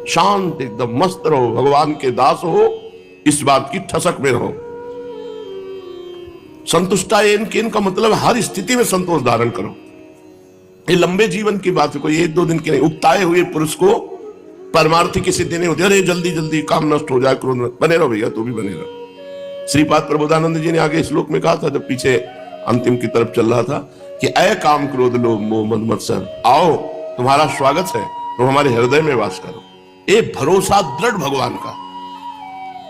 शांत एकदम मस्त रहो, भगवान के दास हो, इस बात की ठसक में रहो। संतुष्टायेन केन का मतलब हर स्थिति में संतोष धारण करो। ये लंबे जीवन की बात है, कोई एक दो दिन की नहीं। उकताए हुए पुरुष को परमार्थ की सिद्धि नहीं होती। अरे जल्दी जल्दी काम नष्ट हो जाए, क्रोध बने रहो भैया, तू भी बने रहो। श्रीपाद प्रबोधानंद जी ने आगे श्लोक में कहा था, जब पीछे अंतिम की तरफ चल रहा था, कि अय काम क्रोध लोभ मोह मद मत्सर, आओ तुम्हारा स्वागत है, तुम हमारे हृदय में वास करो। ये भरोसा दृढ़ भगवान का,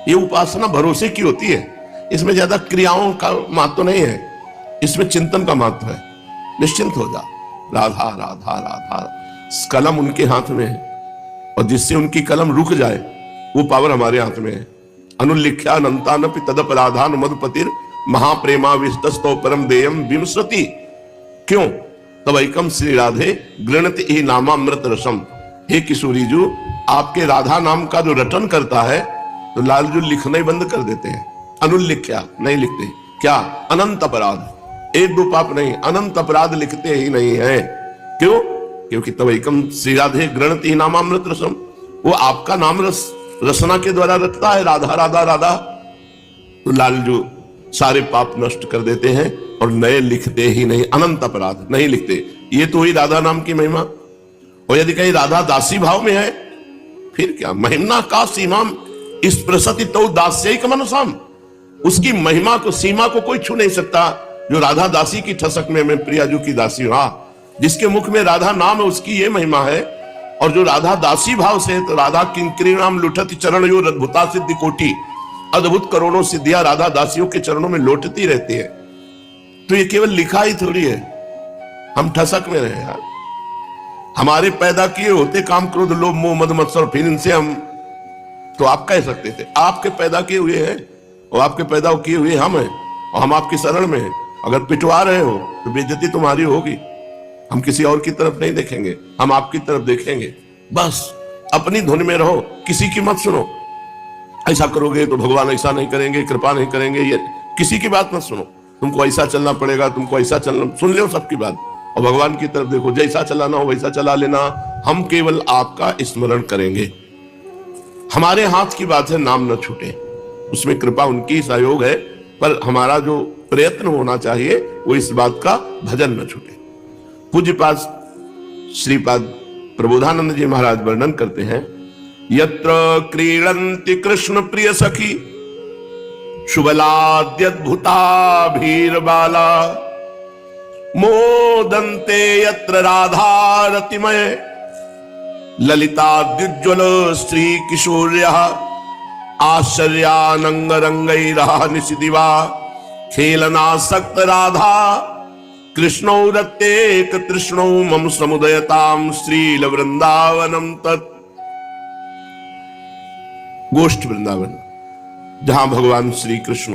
ये उपासना भरोसे की होती है। इसमें ज्यादा क्रियाओं का महत्व नहीं है, इसमें चिंतन का महत्व है। निश्चिंत हो जा, राधा राधा राधा, कलम उनके हाथ में है, और जिससे उनकी कलम रुक जाए वो पावर हमारे हाथ में है। अनुल्लिख्या अनंतानपि तदपराधान मधुपतिर महाप्रेमा विस्तस्तो परम देयम विमसृति। क्यों? तब एकम श्री राधे गृणति ही नामामृत रसम। हे किशोरीजू, आपके राधा नाम का जो रटन करता है तो लालजू लिखना ही बंद कर देते हैं। अनुल्लिख्या नहीं लिखते, क्या? अनंत अपराध, एक दो पाप नहीं, अनंत अपराध लिखते ही नहीं है। क्यों? क्योंकि तब एकम श्री राधे गृणति ही नामामृत रसम, वो आपका नाम रसना के द्वारा रटता है, राधा राधा राधा। तो लालजू सारे पाप नष्ट कर देते हैं और नए लिखते ही नहीं, अनंत अपराध नहीं लिखते। ये तो हुई राधा नाम की महिमा। और यदि कहीं राधा दासी भाव में है, फिर क्या? महिमा का सीमाम इस प्रसति तो दास्यिक मनसाम, उसकी महिमा को, सीमा को कोई छू नहीं सकता। जो राधा दासी की ठसक में मैं प्रियाजू की दासी हूं, जिसके मुख में राधा नाम है उसकी ये महिमा है। और जो राधा दासी भाव से है, तो राधा किंकरीणाम लुठति चरण यो अद्भुता सिद्धि कोटि, अद्भुत करोड़ों सिद्धियां राधा दासियों के चरणों में लौटती रहती है। तो ये केवल लिखा ही थोड़ी है, हम ठसक में रहे यार। हमारे पैदा किए होते काम क्रोध लोभ मोह मद मत्सर, फिर इनसे हम तो आप कह सकते थे आपके पैदा किए हुए हैं, और आपके पैदा किए हुए हम हैं, और हम आपकी शरण में हैं। अगर पिटवा रहे हो तो बेइज्जती तुम्हारी होगी। हम किसी और की तरफ नहीं देखेंगे, हम आपकी तरफ देखेंगे। बस अपनी धुन में रहो, किसी की मत सुनो। ऐसा करोगे तो भगवान ऐसा नहीं करेंगे, कृपा नहीं करेंगे, ये किसी की बात मत सुनो। तुमको ऐसा चलना पड़ेगा, तुमको ऐसा चलना, सुन लो सबकी बात, और भगवान की तरफ देखो। जैसा चलाना हो वैसा चला लेना, हम केवल आपका स्मरण करेंगे। हमारे हाथ की बात है, नाम न छूटे, उसमें कृपा उनकी सहयोग है। पर हमारा जो प्रयत्न होना चाहिए वो इस बात का भजन न छूटे। पूज्यपाद श्रीपाद प्रबोधानंद जी महाराज वर्णन करते हैं, यत्र क्रीडन्ति कृष्ण प्रिय सखी शुभलाद्यद्भुता भीरबाला, मोदन्ते यत्र राधा रतिमय ललिताद्युज्ज्वल श्री किशोर्यः, आश्चर्यानंग रंगैरः निशिदिवा खेलनासक्त राधा, कृष्णौ रत्येक तृष्णौ मम समुदयताम श्रील वृंदावनम तत्। गोष्ठ वृंदावन, जहां भगवान श्री कृष्ण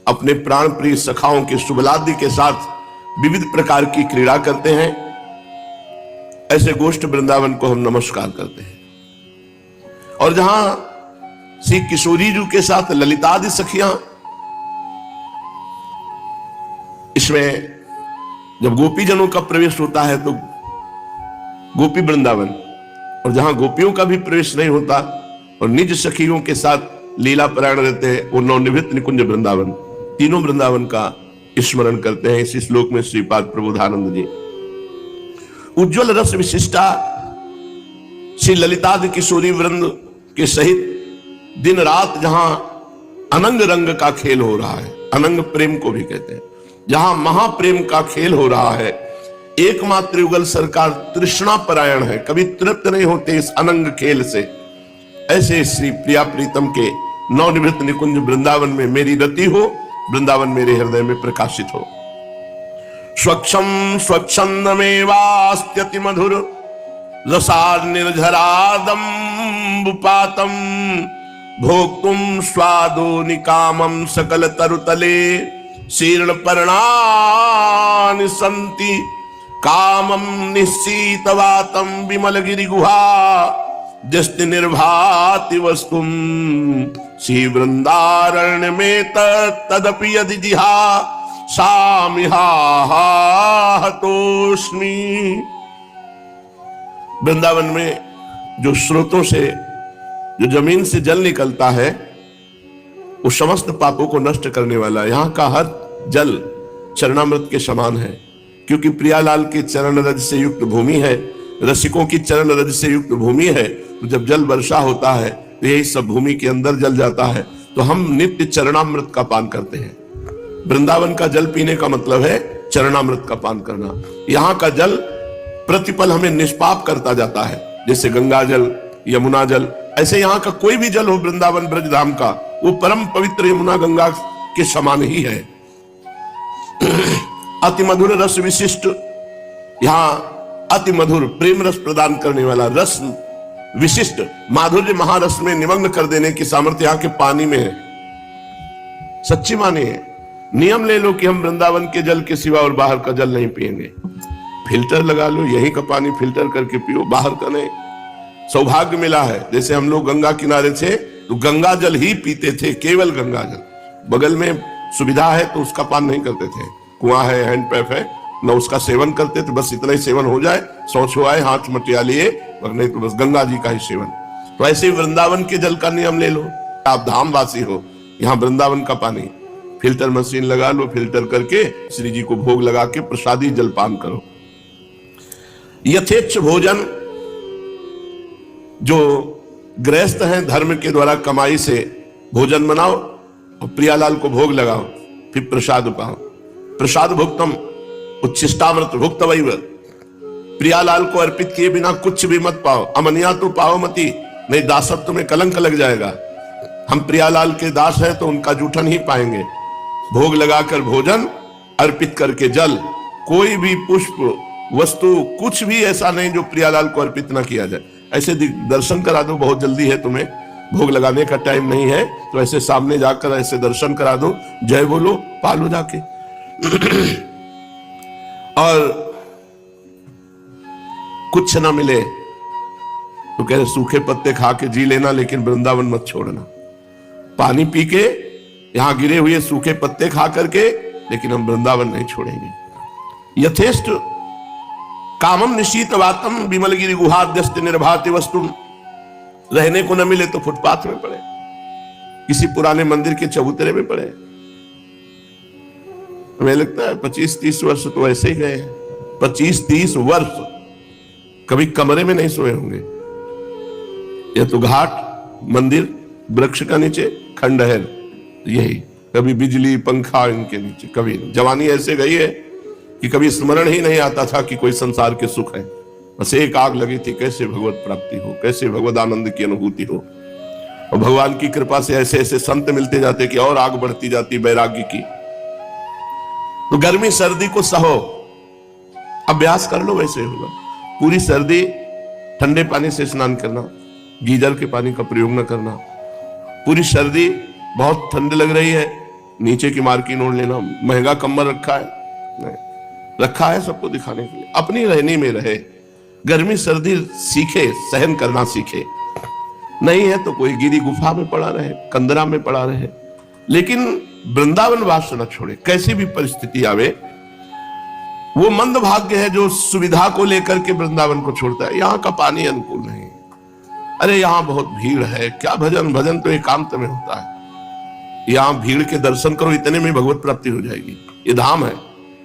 अपने प्राण प्रिय सखाओं के शुभलाद्य के साथ विविध प्रकार की क्रीड़ा करते हैं, ऐसे गोष्ठ वृंदावन को हम नमस्कार करते हैं। और जहां श्री किशोरी जी के साथ ललितादि सखियां, इसमें जब गोपीजनों का प्रवेश होता है तो गोपी वृंदावन, और जहां गोपियों का भी प्रवेश नहीं होता और निज सखियों के साथ लीला परायण रहते हैं, वो नवनिवृत्त निकुंज वृंदावन, तीनों वृंदावन का स्मरण करते हैं इस श्लोक में श्रीपाद प्रबोधानंद जी। उज्ज्वल रस विशिष्टा श्री ललितादि किशोरी वृंद के सहित दिन रात जहां अनंग रंग का खेल हो रहा है, अनंग प्रेम को भी कहते हैं, जहां महाप्रेम का खेल हो रहा है, एकमात्र युगल सरकार तृष्णा परायण है, कभी तृप्त नहीं होते इस अनंग खेल से। ऐसे श्री प्रिया प्रीतम के नवनिवृत्त निकुंज वृंदावन में मेरी रति हो, वृंदावन मेरे हृदय में प्रकाशित हो। स्वच्छम स्वच्छंदमेवास्त्यति मधुर रसार निर्झरादम बुपातम, भोक्तुम स्वादो निकामम सकल तरुतले शीर्ण पर्णानि सन्ति, कामम निश्चितवातम विमल गिरि गुहा जस्ति निर्भाति वस्तुम, श्री वृंदारण्य में तदपि यदि जिहा सामिहातोष्मि। वृंदावन में जो स्रोतों से जो जमीन से जल निकलता है वो समस्त पापों को नष्ट करने वाला है। यहाँ का हर जल चरणामृत के समान है, क्योंकि प्रियालाल के चरण रज से युक्त भूमि है, रसिकों की चरण रज से युक्त भूमि है। तो जब जल वर्षा होता है तो यही सब भूमि के अंदर जल जाता है। तो हम नित्य चरणामृत का पान करते हैं। वृंदावन का जल पीने का मतलब है चरणामृत का पान करना। यहाँ का जल प्रतिपल हमें निष्पाप करता जाता है, जैसे गंगा जल, यमुना जल। ऐसे यहाँ का कोई भी जल हो वृंदावन ब्रजधाम का, वो परम पवित्र यमुना गंगा के समान ही है। अति मधुर रस विशिष्ट, यहाँ अति मधुर प्रेम रस प्रदान करने वाला रस विशिष्ट माधुर्य महारस में निमग्न कर देने की सामर्थ्य यहाँ के पानी में है। सच्ची माने है। नियम ले लो कि हम वृंदावन के जल के सिवा और बाहर का जल नहीं पिएंगे। फिल्टर लगा लो, यहीं का पानी फिल्टर करके पियो, बाहर का नहीं। सौभाग्य मिला है, जैसे हम लोग गंगा किनारे थे तो गंगा जल ही पीते थे, केवल गंगा जल। बगल में सुविधा है तो उसका पान नहीं करते थे, कुआं है, हैंडपैप है, न उसका सेवन करते थे। बस इतना ही सेवन हो जाए, शौच हो आए, हाथ मटिया लिए, नहीं तो बस गंगा जी का ही सेवन। तो ऐसे ही वृंदावन के जल का नियम ले लो। आप धामवासी हो, यहाँ वृंदावन का पानी फिल्टर मशीन लगा लो, फिल्टर करके श्री जी को भोग लगा के प्रसादी जलपान करो। यथेच्छ भोजन, जो गृहस्थ हैं धर्म के द्वारा कमाई से भोजन बनाओ और प्रियालाल को भोग लगाओ, फिर प्रसाद पाओ। प्रसाद भुक्तम उच्छिष्टामृत भुक्तवैव, प्रियालाल को अर्पित किए बिना कुछ भी मत पाओ। अमनिया तो पाओ मती, नहीं दासत्व में कलंक लग जाएगा। हम प्रियालाल के दास हैं तो उनका जूठन ही पाएंगे। भोग लगाकर भोजन, अर्पित करके जल, कोई भी पुष्प वस्तु कुछ भी ऐसा नहीं जो प्रियालाल को अर्पित ना किया जाए। ऐसे दर्शन करा दो, बहुत जल्दी है, तुम्हें भोग लगाने का टाइम नहीं है तो ऐसे सामने जाकर ऐसे दर्शन करा दो, जय बोलो, पालो जाके। और कुछ ना मिले तो कह रहे सूखे पत्ते खा के जी लेना, लेकिन वृंदावन मत छोड़ना। पानी पी के, यहां गिरे हुए सूखे पत्ते खा करके, लेकिन हम वृंदावन नहीं छोड़ेंगे। यथेष्ट कामम निशीत वातम विमलगिरी गुहाद्यस्त निर्भाति वस्तु, रहने को न मिले तो फुटपाथ में पड़े, किसी पुराने मंदिर के चबूतरे में पड़े। हमें लगता है 25-30 वर्ष तो ऐसे ही गए हैं। 25-30 वर्ष कभी कमरे में नहीं सोए होंगे। या तो घाट, मंदिर, वृक्ष का नीचे, खंडहर, यही। कभी बिजली पंखा इनके नीचे, कभी नहीं। जवानी ऐसे गई है कि कभी स्मरण ही नहीं आता था कि कोई संसार के सुख है। बस एक आग लगी थी, कैसे भगवत प्राप्ति हो, कैसे भगवत आनंद की अनुभूति हो। और भगवान की कृपा से ऐसे ऐसे संत मिलते जाते कि और आग बढ़ती जाती वैराग्य की। तो गर्मी सर्दी को सहो, अभ्यास कर लो, वैसे होगा। पूरी सर्दी ठंडे पानी से स्नान करना, गीजर के पानी का प्रयोग न करना। पूरी सर्दी बहुत ठंड लग रही है, नीचे की मार्किन ओढ़ लेना। महंगा कंबल रखा है, नहीं रखा है सबको दिखाने के लिए, अपनी रहनी में रहे। गर्मी सर्दी सीखे, सहन करना सीखे। नहीं है तो कोई गिरी गुफा में पड़ा रहे, कंदरा में पड़ा रहे, लेकिन वृंदावन वास न छोड़े। कैसी भी परिस्थिति आवे, वो मंद भाग्य है जो सुविधा को लेकर के वृंदावन को छोड़ता है। यहाँ का पानी अनुकूल नहीं, अरे यहाँ बहुत भीड़ है, क्या भजन, भजन तो एकांत में होता है। यहाँ भीड़ के दर्शन करो, इतने में भगवत प्राप्ति हो जाएगी। ये धाम है,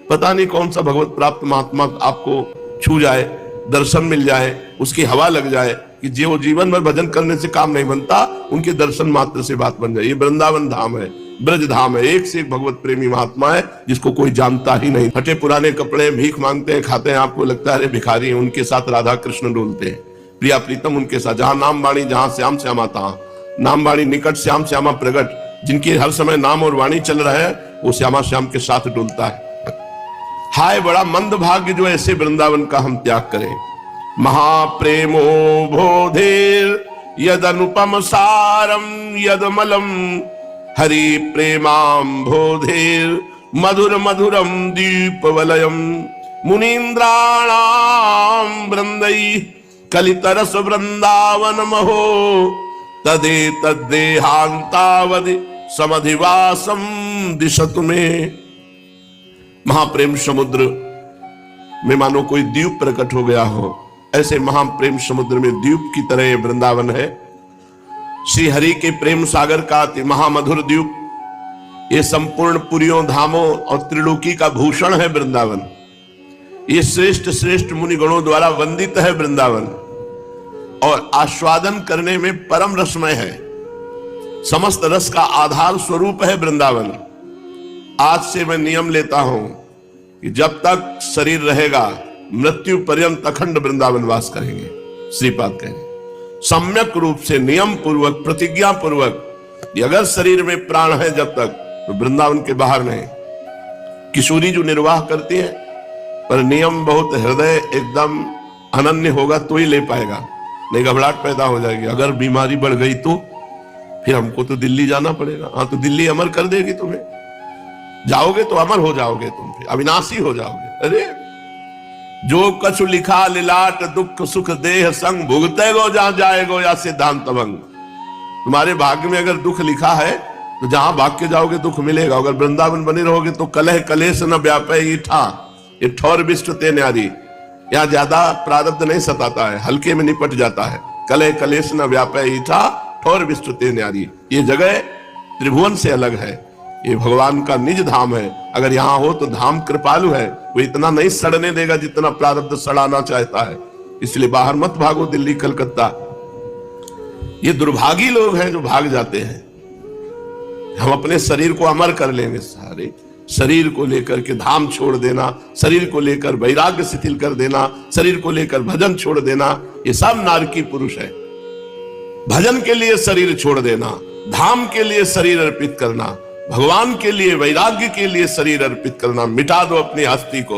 पता नहीं कौन सा भगवत प्राप्त महात्मा आपको छू जाए, दर्शन मिल जाए, उसकी हवा लग जाए कि जो जीवन भर भजन करने से काम नहीं बनता, उनके दर्शन मात्र से बात बन जाए। ये वृंदावन धाम है, ब्रज धाम है। एक से एक भगवत प्रेमी महात्मा है जिसको कोई जानता ही नहीं। फटे पुराने कपड़े, भीख मांगते हैं, खाते हैं, आपको लगता है भिखारी हैं। उनके साथ राधा कृष्ण डोलते हैं, प्रिया प्रीतम उनके साथ। जहां नाम वाणी, जहां श्याम श्यामा, तहां नाम वाणी निकट, श्याम श्यामा प्रगट। जिनकी हर समय नाम और वाणी चल रहा है, वो श्यामा श्याम के साथ डोलता है। हाय बड़ा मंद भाग्य जो ऐसे वृंदावन का हम त्याग करें। महाप्रेमो बोधेर यद अनुपम सारम यदमलम हरि प्रेमाम बोधेर मधुर मधुरम दीपवलयम मुनीन्द्राणाम वृंदई कलितरस वृंदावन महो तदे तद्देहांतावधि समधिवासम दिशतु में। महाप्रेम समुद्र में मानो कोई द्वीप प्रकट हो गया हो, ऐसे महाप्रेम समुद्र में द्वीप की तरह वृंदावन है। श्री हरि के प्रेम सागर का अति महामधुर द्वीप, ये संपूर्ण पुरियों धामों और त्रिलोकी का भूषण है वृंदावन। ये श्रेष्ठ श्रेष्ठ मुनिगणों द्वारा वंदित है वृंदावन, और आस्वादन करने में परम रसमय है। समस्त रस का आधार स्वरूप है वृंदावन। आज से मैं नियम लेता हूं कि जब तक शरीर रहेगा मृत्यु पर्यंत अखंड वृंदावन वास करेंगे। श्रीपाद कहेंगे सम्यक रूप से नियम पूर्वक प्रतिज्ञा पूर्वक, अगर शरीर में प्राण है जब तक, तो वृंदावन के बाहर नहीं। किशोरी जो निर्वाह करती है, पर नियम बहुत हृदय एकदम अनन्य होगा तो ही ले पाएगा, नहीं घबराहट पैदा हो जाएगी। अगर बीमारी बढ़ गई तो फिर हमको तो दिल्ली जाना पड़ेगा। हाँ, तो दिल्ली अमर कर देगी तुम्हें, जाओगे तो अमर हो जाओगे, तुम फिर अविनाशी हो जाओगे। अरे जो कछु लिखा लिलाट दुख सुख देह संग, भुगते गो जहां जाएगो या सिद्धांत भंग। तुम्हारे भाग्य में अगर दुख लिखा है तो जहां भाग के जाओगे दुख मिलेगा। अगर वृंदावन बने रहोगे तो कलह कलेश न व्यापे ईठा, ये ठौर विष्ट ते न्यारी। यहाँ ज्यादा प्रारब्ध नहीं सताता है, हल्के में निपट जाता है। कलह कलेश न व्यापे ईठा, ठौर विष्ट ते न्यारी। ये जगह त्रिभुवन से अलग है, ये भगवान का निज धाम है। अगर यहाँ हो तो धाम कृपालु है, वो इतना नहीं सड़ने देगा जितना प्रारब्ध सड़ाना चाहता है। इसलिए बाहर मत भागो दिल्ली कलकत्ता। ये दुर्भागी लोग हैं जो भाग जाते हैं। हम अपने शरीर को अमर कर लेंगे, सारे शरीर को लेकर के धाम छोड़ देना, शरीर को लेकर वैराग्य शिथिल कर देना, शरीर को लेकर भजन छोड़ देना, ये सब नारकी पुरुष है। भजन के लिए शरीर छोड़ देना, धाम के लिए शरीर अर्पित करना, भगवान के लिए वैराग्य के लिए शरीर अर्पित करना। मिटा दो अपनी हस्ती को,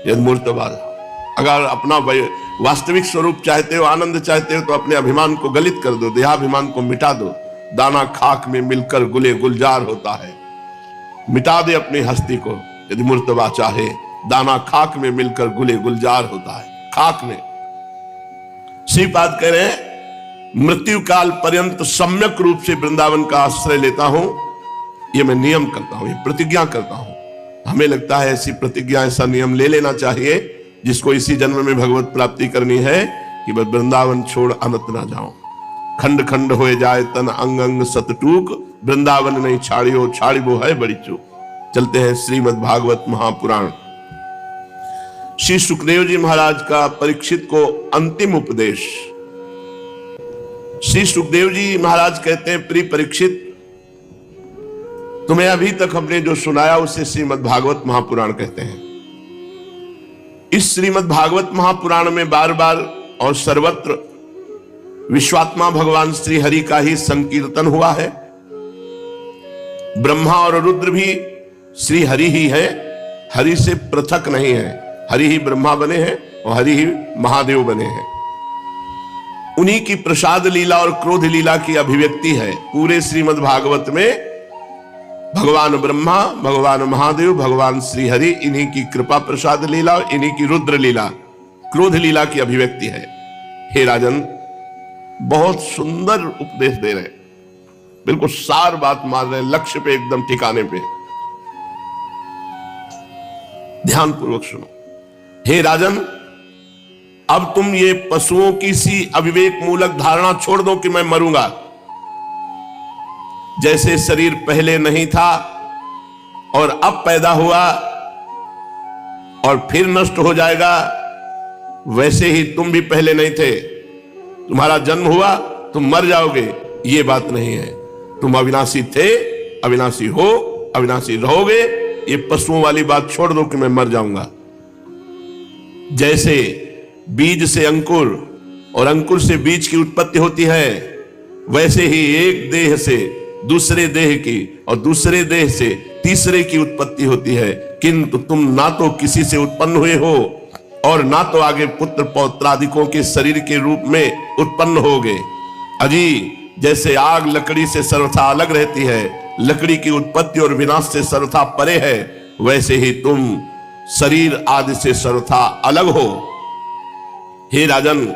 यदि मूर्तवाद। अगर अपना वास्तविक स्वरूप चाहते हो, आनंद चाहते हो, तो अपने अभिमान को गलित कर दो, देहाभिमान को मिटा दो। दाना खाक में मिलकर गुले गुलजार होता है। मिटा दे अपनी हस्ती को, यदि मूर्तवा चाहे। दाना खाक में मिलकर गुले गुलजार होता है, खाक में। श्रीपाद कह रहे हैं मृत्यु काल पर्यंत सम्यक रूप से वृंदावन का आश्रय लेता हूं। ये मैं नियम करता हूं, ये प्रतिज्ञा करता हूं। हमें लगता है ऐसी प्रतिज्ञा, ऐसा नियम ले लेना चाहिए जिसको इसी जन्म में भगवत प्राप्ति करनी है कि मैं वृंदावन छोड़ अनंत ना जाऊं। खंड खंड हो जाए तन अंग अंग सतटूक, वृंदावन नहीं छाड़ियो छाड़िबो है बड़ी चूक। चलते हैं श्रीमद् भागवत महापुराण। श्री सुखदेव जी महाराज का परीक्षित को अंतिम उपदेश। श्री सुखदेव जी महाराज कहते हैं, प्रिय परीक्षित, तुम्हें अभी तक हमने जो सुनाया उसे श्रीमद् भागवत महापुराण कहते हैं। इस श्रीमद् भागवत महापुराण में बार बार और सर्वत्र विश्वात्मा भगवान श्री हरि का ही संकीर्तन हुआ है। ब्रह्मा और रुद्र भी श्री हरि ही है, हरि से पृथक नहीं है। हरि ही ब्रह्मा बने हैं और हरि ही महादेव बने हैं। उन्हीं की प्रसाद लीला और क्रोध लीला की अभिव्यक्ति है पूरे श्रीमद् भागवत में। भगवान ब्रह्मा, भगवान महादेव, भगवान श्री हरि, इन्हीं की कृपा प्रसाद लीला और इन्हीं की रुद्र लीला, क्रोध लीला की अभिव्यक्ति है। हे राजन, बहुत सुंदर उपदेश दे रहे, बिल्कुल सार बात मार रहे, लक्ष्य पे एकदम ठिकाने पे। ध्यान पूर्वक सुनो। हे राजन, अब तुम ये पशुओं की सी अविवेक मूलक धारणा छोड़ दो कि मैं मरूंगा। जैसे शरीर पहले नहीं था और अब पैदा हुआ और फिर नष्ट हो जाएगा, वैसे ही तुम भी पहले नहीं थे। तुम्हारा जन्म हुआ, तुम मर जाओगे, ये बात नहीं है। तुम अविनाशी थे, अविनाशी हो, अविनाशी रहोगे। ये पशुओं वाली बात छोड़ दो कि मैं मर जाऊंगा। जैसे बीज से अंकुर और अंकुर से बीज की उत्पत्ति होती है, वैसे ही एक देह से दूसरे देह की और दूसरे देह से तीसरे की उत्पत्ति होती है। किंतु तुम ना तो किसी से उत्पन्न हुए हो और ना तो आगे पुत्र पौत्रादिकों के शरीर के रूप में उत्पन्न होगे। अजी, जैसे आग लकड़ी से सर्वथा अलग रहती है, लकड़ी की उत्पत्ति और विनाश से सर्वथा परे है, वैसे ही तुम शरीर आदि से सर्वथा अलग हो। हे राजन,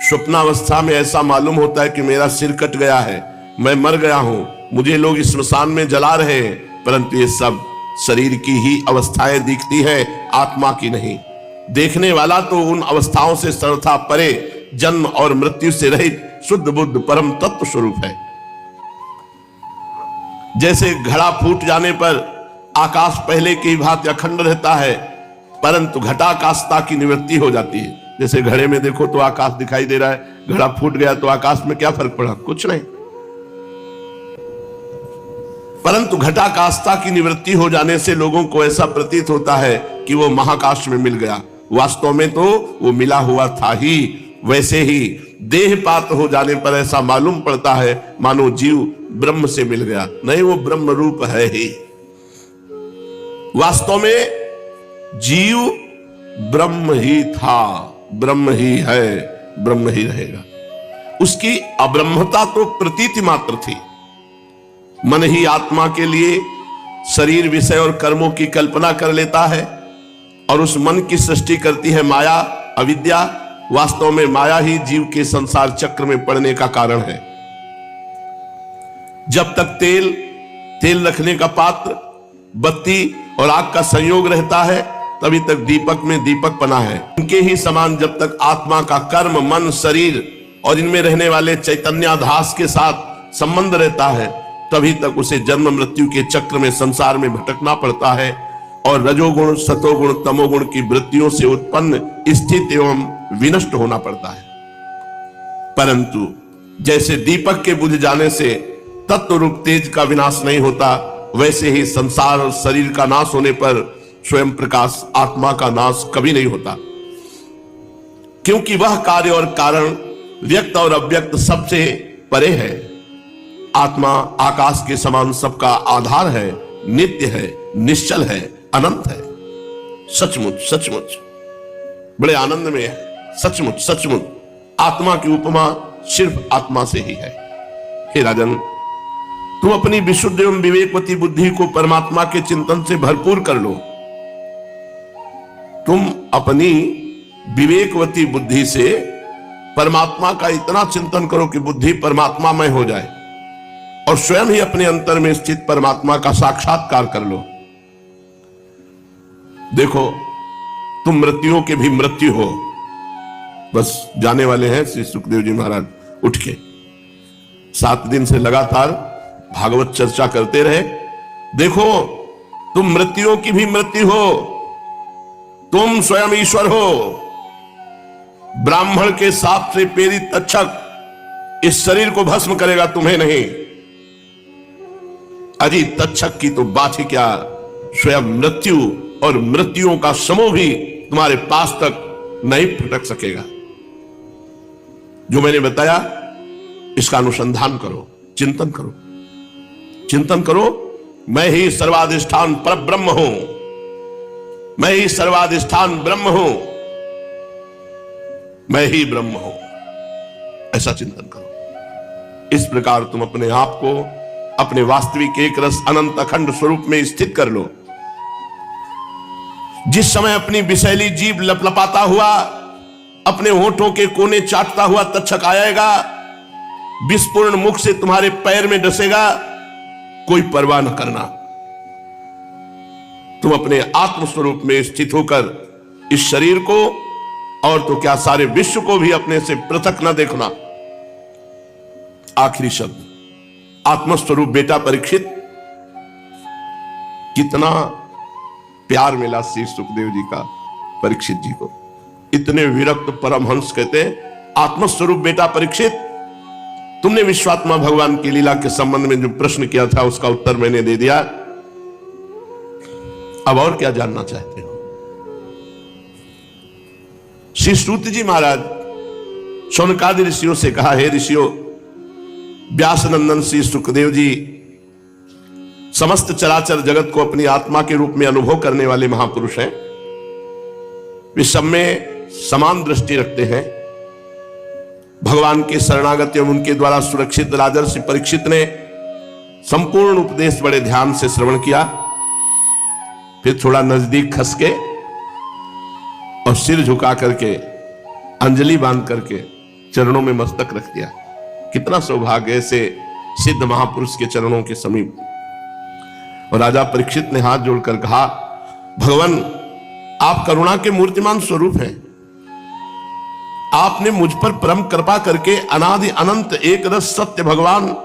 स्वप्नावस्था में ऐसा मालूम होता है कि मेरा सिर कट गया है, मैं मर गया हूं, मुझे लोग स्मशान में जला रहे हैं, परंतु ये सब शरीर की ही अवस्थाएं दिखती है, आत्मा की नहीं। देखने वाला तो उन अवस्थाओं से सर्वथा परे, जन्म और मृत्यु से रहित शुद्ध बुद्ध परम तत्व स्वरूप है। जैसे घड़ा फूट जाने पर आकाश पहले की भांति अखंड रहता है, परंतु घटाकाशता की निवृत्ति हो जाती है। जैसे घड़े में देखो तो आकाश दिखाई दे रहा है, घड़ा फूट गया तो आकाश में क्या फर्क पड़ा? कुछ नहीं। परंतु घटाकाशता की निवृत्ति हो जाने से लोगों को ऐसा प्रतीत होता है कि वो महाकाश में मिल गया। वास्तव में तो वो मिला हुआ था ही। वैसे ही देहपात हो जाने पर ऐसा मालूम पड़ता है मानो जीव ब्रह्म से मिल गया। नहीं, वो ब्रह्म रूप है ही। वास्तव में जीव ब्रह्म ही था, ब्रह्म ही है, ब्रह्म ही रहेगा। उसकी अब्रह्मता तो प्रतीति मात्र थी। मन ही आत्मा के लिए शरीर, विषय और कर्मों की कल्पना कर लेता है और उस मन की सृष्टि करती है माया, अविद्या। वास्तव में माया ही जीव के संसार चक्र में पड़ने का कारण है। जब तक तेल रखने का पात्र, बत्ती और आग का संयोग रहता है, तभी तक दीपक में दीपक बना है। उनके ही समान जब तक आत्मा का कर्म, मन, शरीर और इनमें रहने वाले चैतन्याधास के साथ संबंध रहता है, तभी तक उसे जन्म मृत्यु के चक्र में संसार में भटकना पड़ता है और रजोगुण, सतोगुण, तमोगुण की वृत्तियों से उत्पन्न स्थित एवं विनष्ट होना पड़ता है। परंतु जैसे दीपक के बुझ जाने से तत्व रूप तेज का विनाश नहीं होता, वैसे ही संसार और शरीर का नाश होने पर स्वयं प्रकाश आत्मा का नाश कभी नहीं होता। क्योंकि वह कार्य और कारण, व्यक्त और अव्यक्त सबसे परे है। आत्मा आकाश के समान सबका आधार है, नित्य है, निश्चल है, अनंत है। सचमुच सचमुच बड़े आनंद में है। सचमुच सचमुच आत्मा की उपमा सिर्फ आत्मा से ही है। हे राजन, तुम अपनी विशुद्ध एवं विवेकवती बुद्धि को परमात्मा के चिंतन से भरपूर कर लो। तुम अपनी विवेकवती बुद्धि से परमात्मा का इतना चिंतन करो कि बुद्धि परमात्मामय हो जाए और स्वयं ही अपने अंतर में स्थित परमात्मा का साक्षात्कार कर लो। देखो, तुम मृत्युओं के भी मृत्यु हो। बस जाने वाले हैं श्री सुखदेव जी महाराज उठ के। 7 दिन से लगातार भागवत चर्चा करते रहे। देखो, तुम मृत्युओं की भी मृत्यु हो, तुम स्वयं ईश्वर हो। ब्राह्मण के साप से प्रेरित तक्षक इस शरीर को भस्म करेगा, तुम्हें नहीं। अजी तक्षक की तो बात ही क्या, स्वयं मृत्यु और मृत्युओं का समूह भी तुम्हारे पास तक नहीं फटक सकेगा। जो मैंने बताया इसका अनुसंधान करो, चिंतन करो, चिंतन करो। मैं ही सर्वाधिष्ठान पर ब्रह्म हूं, मैं ही सर्वाधिष्ठान ब्रह्म हूं, मैं ही ब्रह्म हूं। ऐसा चिंतन करो। इस प्रकार तुम अपने आप को अपने वास्तविक एक रस अनंत अखंड स्वरूप में स्थित कर लो। जिस समय अपनी विषैली जीभ लपलपाता हुआ, अपने होठों के कोने चाटता हुआ तक्षक आएगा, विस्फोरण मुख से तुम्हारे पैर में डसेगा, कोई परवाह न करना। तुम अपने आत्म स्वरूप में स्थित होकर इस शरीर को और तो क्या सारे विश्व को भी अपने से पृथक न देखना। आखिरी शब्द, आत्मस्वरूप बेटा परीक्षित। कितना प्यार मिला श्री सुखदेव जी का परीक्षित जी को। इतने विरक्त परमहंस कहते हैं, आत्मस्वरूप बेटा परीक्षित, तुमने विश्वात्मा भगवान की लीला के संबंध में जो प्रश्न किया था उसका उत्तर मैंने दे दिया। अब और क्या जानना चाहते हो? श्री सूत जी महाराज शौनकादि ऋषियों से कहा, हे ऋषियों, व्यास नंदन श्री सुखदेव जी समस्त चराचर जगत को अपनी आत्मा के रूप में अनुभव करने वाले महापुरुष हैं। वे सब में समान दृष्टि रखते हैं। भगवान के शरणागत एवं उनके द्वारा सुरक्षित राजर्षि परीक्षित ने संपूर्ण उपदेश बड़े ध्यान से श्रवण किया। फिर थोड़ा नजदीक खस के और सिर झुका करके अंजलि बांध करके चरणों में मस्तक रख दिया। कितना सौभाग्य ऐसे सिद्ध महापुरुष के चरणों के समीप। और राजा परीक्षित ने हाथ जोड़कर कहा, भगवान आप करुणा के मूर्तिमान स्वरूप हैं, आपने मुझ पर परम कृपा करके अनादि अनंत एक रस सत्य भगवान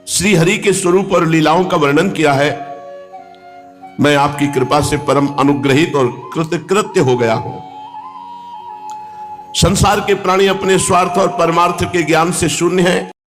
श्री हरि के स्वरूप और लीलाओं का वर्णन किया है। मैं आपकी कृपा से परम अनुग्रहित और कृतकृत्य हो गया हूं। संसार के प्राणी अपने स्वार्थ और परमार्थ के ज्ञान से शून्य हैं।